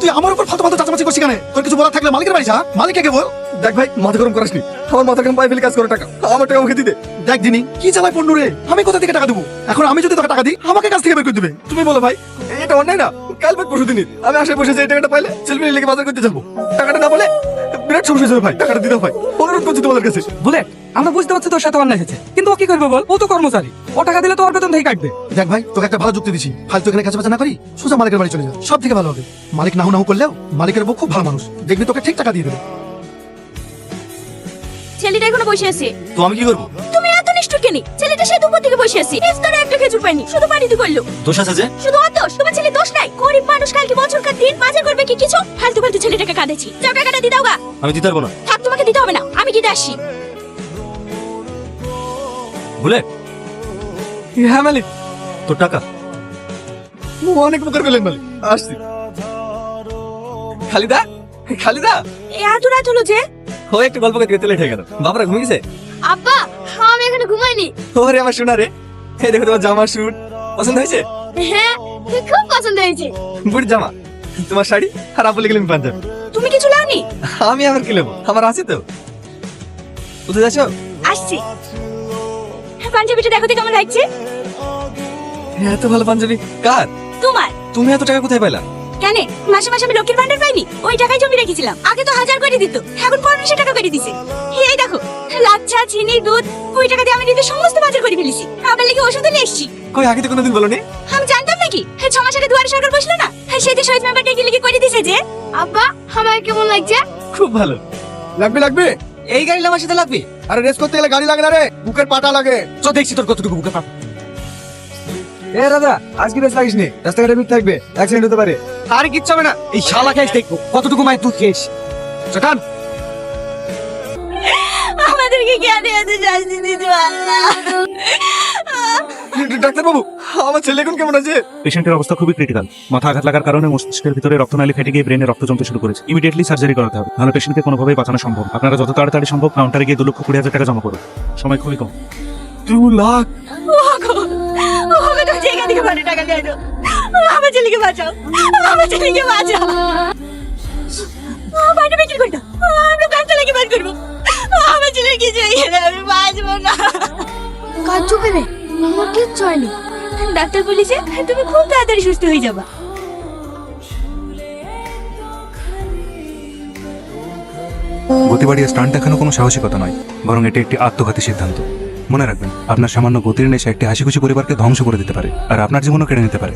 তুই আমার উপর ফালতু ফালতু চাচামাচি করছিস কেন? তোর কিছু বলার থাকলে মালিকের বাড়ি যা, মালিককে বল। দেখ ভাই, মাথা গরম করাসনি। আমার মাথা কেমন পায়ে ফেলে কাজ করে টাকা, আমার টাকা আমাকে দিতে। দেখ দিনি কি চালায় পণ্য রে, আমি কোথা থেকে টাকা দেবো? এখন আমি যদি তোকে টাকা দিই আমাকে কাছ থেকে বের করে দিবে। তুমি বলো ভাই, এটা অন্যায় না? কাল বাদ পরশু দিনই আমি আশায় বসে যে এই টাকাটা পাইলে ছেলে লেগে বাজার করতে যাবো। টাকাটা না বলে বিরাট সমস্যা হয়েছে ভাই, টাকাটা দিতে ভাই, অনুরোধ করছি তোমাদের কাছে। বলে আমরা বুঝতে পারছি তোর সাথে অন্যায় হয়েছে, কিন্তু ও কি করবে বল? ও তো কর্মচারী, ও টাকা দিলে তো ওর বেতন থেকে কাটবে। দেখ ভাই, তোকে একটা ভালো যুক্তি দিছি, ফালতু এখানে কাছে না করি, সোজা মালিকের বাড়ি চলে যা, সব থেকে ভালো হবে। মালিক নাহু নাহু করলেও মালিকের বউ খুব ভালো মানুষ, দেখবি তোকে ঠিক টাকা দিয়ে দেবে। ছেলেটা এখনো বসে আছে। তো আমি কি করবো? তুমি এত নিষ্ঠুর কেন? ছেলেটা সেই দুপুর থেকে বসে আছে, ইফতারে একটা খেজুর পাইনি, শুধু পানিতে করলো। দোষ আছে যে? শুধু আর দোষ? তোমার ছেলে দোষ নাই? গরিব মানুষ কালকে বছরকার দিন বাজার করবে কি কিছু? ফালতু ফালতু ছেলেটাকে কাঁদেছি। যাও টাকাটা দিয়ে দাও গা। আমি দিতে পারবো না। থাক, তোমাকে দিতে হবে না, আমি গিয়ে আসি। বলে হ্যাঁ মালিক। তোর টাকা অনেক উপকার করলেন মালিক, আসছি। খালিদা, খালিদা এত রাত হলো যে? ও একটু গল্প করতে লেট হয়ে গেল। বাবারা ঘুমিয়ে গেছে? আব্বা, আমি এখনো ঘুমাইনি। ওরে আমার সোনা রে, এই দেখো তোমার জামা স্যুট পছন্দ হয়েছে? হ্যাঁ, খুব পছন্দ হয়েছে। বুড়ির জামা, তোমার শাড়ি, আর আপু লিখলেন পাঞ্জাবি। তুমি কিছু লাওনি? আমি আবার কি নেবো, আমার আছে তো। কোথায় যাচ্ছ? আসছি। পাঞ্জাবিটা দেখো তো কেমন লাগছে। এত ভালো পাঞ্জাবি কার? তোমার। তুমি এত টাকা কোথায় পাইলা? কেন, মাসে মাসে আমি লক্ষ্মীর ভান্ডার পাইনি? ওই টাকায় জমি রেখেছিলাম। আগে তো 1000 করে দিত, এখন 1500 টাকা করে দিছে। এই দেখো, লাচ্ছা, চিনি, দুধ, ওই টাকা দিয়ে আমি দিতে সমস্ত বাজার করে ফেলেছি। আপনার লেগে ওষুধ নিয়ে এসেছি। কই আগে তো কোনোদিন বলনি? আমি জানতাম নাকি? 6 মাস আগে দুয়ারে সরকার বসলো না, সেই তো শহীদ মেম্বারটা কি লিখে করে দিছে যে। আব্বা, আমার কেমন লাগছে? খুব ভালো। লাগবে লাগবে, এই গাড়ি আমার সাথে লাগবে? আরে রেস করতে গেলে গাড়ি লাগে না রে, বুকের পাটা লাগে। তো দেখছি তোর কতটুকু বুকে পাপ। এ দাদা, আজকে বেশ লাগিস নি, রাস্তাঘাটে ভিড় থাকবে, অ্যাক্সিডেন্ট হতে পারে। আরে কিচ্ছু হবে না, এই শালা খাইস দেখবো কতটুকু মায়ের দুধ খেয়েছি। চটান আমাদেরকে কেন এত শাস্তি দিতে পারলা? ডাক্তার বাবু, আমার ছেলে এখন কেমন আছে? পেশেন্টের অবস্থা খুবই ক্রিটিক্যাল। মাথা আঘাত লাগার কারণে মস্তিষ্কের ভিতরে রক্তনালী ফেটে গিয়ে ব্রেনে রক্ত জমতে শুরু করেছে। ইমিডিয়েটলি সার্জারি করাতে হবে, নাহলে পেশেন্টকে কোনোভাবেই বাঁচানো সম্ভব। আপনারা যত তাড়াতাড়ি সম্ভব কাউন্টারে গিয়ে 2,20,000 টাকা জমা করুন। সময় খুবই কম। 2 লাখ? ওগো, ওগো, তুমি জায়গা থেকে ভালো টাকা দিয়ে দাও। আমার ছেলেকে বাঁচাও, আমার ছেলেকে বাঁচাও। বাড়ি বিক্রি করে দাও, আমরা কাজটা লেগে বাদ করবো। আমার ছেলের কিছু হয়ে গেলে আমি বাঁচবো না। কাজ চুকে রে, আমার কিচ্ছু হয়নি। ডাক্তার বলেছে তুমি খুব তাড়াতাড়ি সুস্থ হয়ে যাবা। গতি বাড়িয়ে স্টান্ট দেখানো কোনো সাহসিকতা নয়, বরং এটি একটি আত্মঘাতী সিদ্ধান্ত। মনে রাখবেন, আপনার সামান্য গতির নেশা একটি হাসিখুশি পরিবারকে ধ্বংস করে দিতে পারে, আর আপনার জীবনও কেড়ে নিতে পারে।